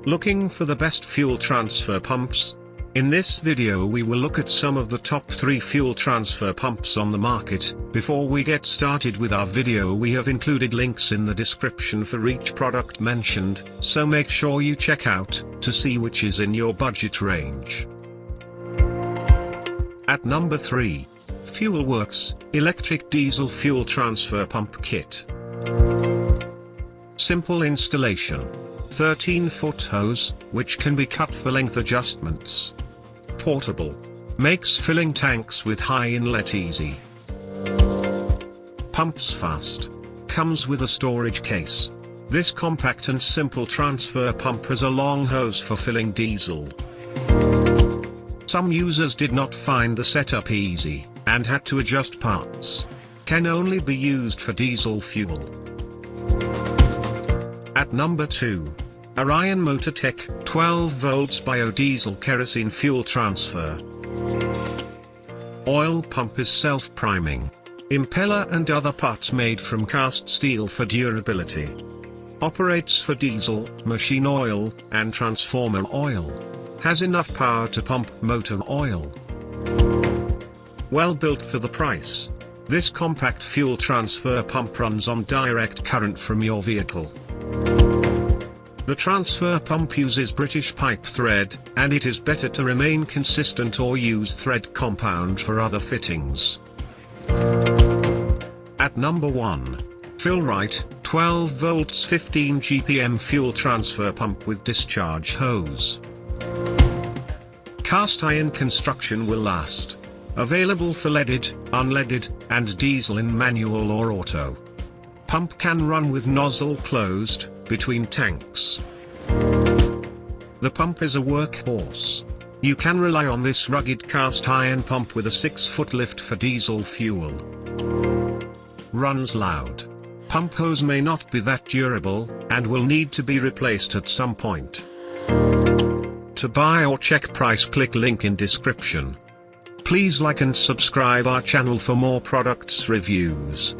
Looking for the best fuel transfer pumps? In this video we will look at some of the top 3 fuel transfer pumps on the market. Before we get started with our video, we have included links in the description for each product mentioned, so make sure you check out to see which is in your budget range. At number 3. Fuelworks Electric Diesel Fuel Transfer Pump Kit. Simple installation. 13-foot hose, which can be cut for length adjustments. Portable. Makes filling tanks with high inlet easy. Pumps fast. Comes with a storage case. This compact and simple transfer pump has a long hose for filling diesel. Some users did not find the setup easy, and had to adjust parts. Can only be used for diesel fuel. At number 2. OrionMotorTech 12 volts biodiesel kerosene fuel transfer. Oil pump is self-priming. Impeller and other parts made from cast steel for durability. Operates for diesel, machine oil, and transformer oil. Has enough power to pump motor oil. Well built for the price. This compact fuel transfer pump runs on direct current from your vehicle. The transfer pump uses British pipe thread, and it is better to remain consistent or use thread compound for other fittings. At number 1. Fill-Rite 12 volts 15 GPM fuel transfer pump with discharge hose. Cast iron construction will last. Available for leaded, unleaded, and diesel in manual or auto. Pump can run with nozzle closed, between tanks. The pump is a workhorse. You can rely on this rugged cast iron pump with a 6-foot lift for diesel fuel. Runs loud. Pump hose may not be that durable, and will need to be replaced at some point. To buy or check price, click link in description. Please like and subscribe our channel for more products reviews.